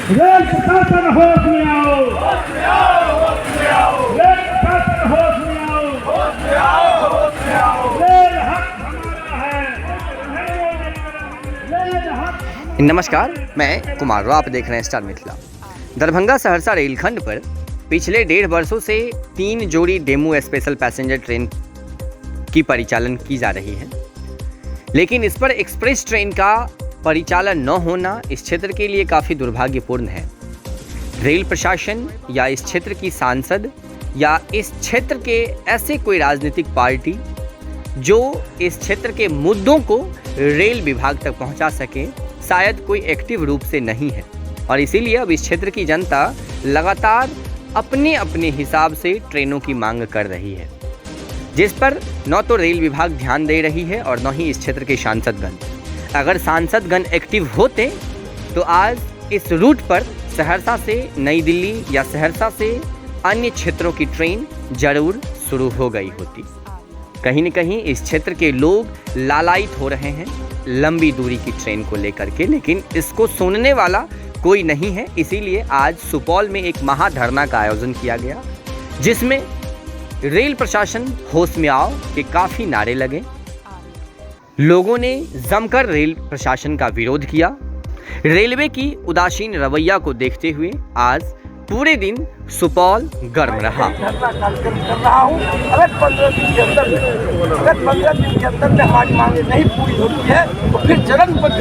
Rail प्रशासन होश में आओ, होश में आओ, होश में आओ। रेल प्रशासन होश में आओ, होश में आओ, होश में आओ। रेल हक हमारा है, रेल हक। नमस्कार, मैं कुमार राव, आप देख रहे हैं स्टार मिथिला। दरभंगा सहरसा रेलखंड पर पिछले 1.5 वर्षों से 3 जोड़ी डेमू स्पेशल पैसेंजर ट्रेन की परिचालन की जा रही है, लेकिन इस पर एक्सप्रेस ट्रेन का परिचालन न होना इस क्षेत्र के लिए काफ़ी दुर्भाग्यपूर्ण है। रेल प्रशासन या इस क्षेत्र की सांसद या इस क्षेत्र के ऐसे कोई राजनीतिक पार्टी जो इस क्षेत्र के मुद्दों को रेल विभाग तक पहुंचा सके, शायद कोई एक्टिव रूप से नहीं है। और इसीलिए अब इस क्षेत्र की जनता लगातार अपने अपने हिसाब से ट्रेनों की मांग कर रही है, जिस पर न तो रेल विभाग ध्यान दे रही है और न ही इस क्षेत्र के सांसदगण। अगर सांसदगण एक्टिव होते तो आज इस रूट पर सहरसा से नई दिल्ली या सहरसा से अन्य क्षेत्रों की ट्रेन जरूर शुरू हो गई होती। कहीं न कहीं इस क्षेत्र के लोग लालायित हो रहे हैं लंबी दूरी की ट्रेन को लेकर के, लेकिन इसको सुनने वाला कोई नहीं है। इसीलिए आज सुपौल में एक महाधरना का आयोजन किया गया, जिसमें रेल प्रशासन होश में आओ के काफ़ी नारे लगे। लोगों ने जमकर रेल प्रशासन का विरोध किया। रेलवे की उदासीन रवैया को देखते हुए आज पूरे दिन सुपौल गर्म रहा। अगर 15 दिन के अंदर में हमारी मांगे नहीं पूरी होती है तो फिर चरणबद्ध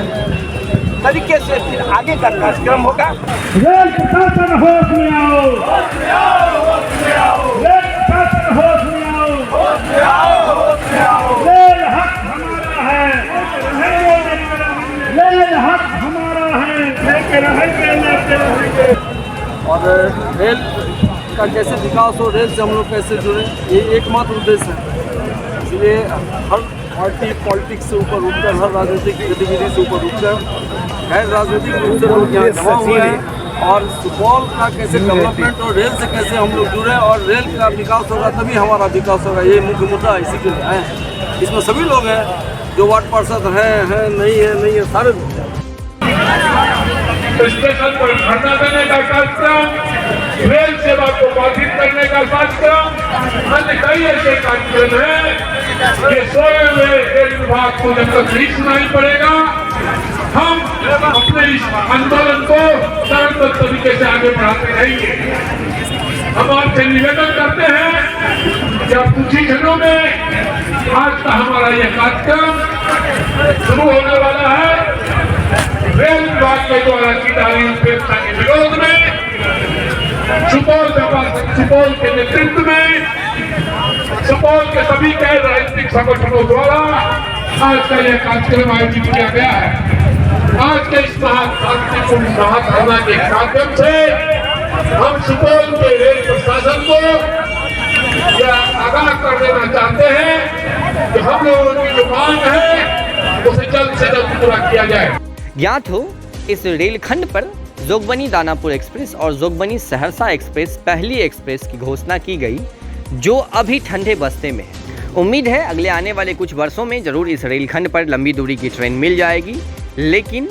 तरीके से फिर आगे का कार्यक्रम होगा। रेल प्रशासन होश में आओ, होश में आओ, होश में आओ। रेल प्रशासन होश में आओ, होश में आओ, होश में आओ। रेल हक हमारा है, रेल हक हमारा है, लेके रहेंगे। और रेल का कैसे विकास हो, रेल से हम लोग कैसे जुड़े, ये एकमात्र उद्देश्य है। इसलिए हर पार्टी पॉलिटिक्स से ऊपर उठकर, हर राजनीतिक गतिविधि से ऊपर उठकर गैर राजनीतिक रूप से लोग यहाँ जमा हुए हैं। और सुपौल का कैसे डेवलपमेंट और रेल से कैसे हम लोग जुड़े और रेल का विकास होगा तभी हमारा विकास होगा, ये मुख्य मुद्दा इसी के लिए है। इसमें सभी लोग हैं जो वार्ड पार्षद हैं, नहीं है, सारे स्टेशन पर धरना देने का कार्यक्रम, रेल सेवा को बाधित करने का कार्यक्रम, अन्य कई ऐसे कार्यक्रम हैं। ये सोए हुए रेल विभाग को जब तक नहीं सुनाई पड़ेगा, हम अपने इस आंदोलन को शांत तरीके से आगे बढ़ाते रहेंगे। हम आपसे निवेदन करते हैं कि अब कुछ ही क्षणों में आज का हमारा यह कार्यक्रम शुरू होने वाला है। रेल विभाग के द्वारा की जा रही उपेक्षा के विरोध में सुपौल के नेतृत्व में सुपौल के सभी गैर राजनीतिक संगठनों द्वारा आज का यह कार्यक्रम आयोजित किया गया है। आज के इस महाधरना के माध्यम से हम सुपौल के रेल प्रशासन को यह आगाह कर देना चाहते हैं कि हम लोगों की जो मांग है उसे जल्द से जल्द पूरा किया जाए। ज्ञात हो, इस रेलखंड पर जोगबनी दानापुर एक्सप्रेस और जोगबनी सहरसा एक्सप्रेस पहली एक्सप्रेस की घोषणा की गई, जो अभी ठंडे बस्ते में है। उम्मीद है अगले आने वाले कुछ वर्षों में जरूर इस रेलखंड पर लंबी दूरी की ट्रेन मिल जाएगी। लेकिन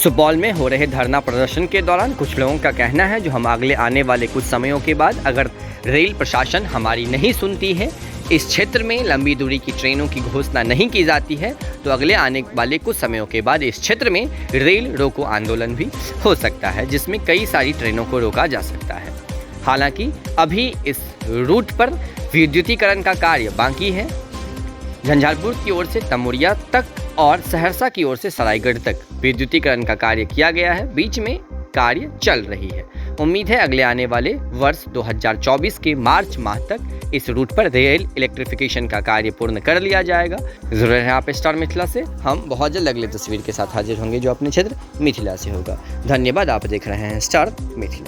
सुपौल में हो रहे धरना प्रदर्शन के दौरान कुछ लोगों का कहना है, जो हम अगले आने वाले कुछ समयों के बाद अगर रेल प्रशासन हमारी नहीं सुनती है, इस क्षेत्र में लंबी दूरी की ट्रेनों की घोषणा नहीं की जाती है, तो अगले आने वाले कुछ समयों के बाद इस क्षेत्र में रेल रोको आंदोलन भी हो सकता है, जिसमें कई सारी ट्रेनों को रोका जा सकता है। हालांकि अभी इस रूट पर विद्युतीकरण का कार्य बाकी है। झंझारपुर की ओर से तमोरिया तक और सहरसा की ओर से सरायगढ़ तक विद्युतीकरण का कार्य किया गया है, बीच में कार्य चल रही है। उम्मीद है अगले आने वाले वर्ष 2024 के मार्च माह तक इस रूट पर रेल इलेक्ट्रिफिकेशन का कार्य पूर्ण कर लिया जाएगा। जरूर है आप स्टार मिथिला से, हम बहुत जल्द अगले तस्वीर के साथ हाजिर होंगे जो अपने क्षेत्र मिथिला से होगा। धन्यवाद, आप देख रहे हैं स्टार मिथिला।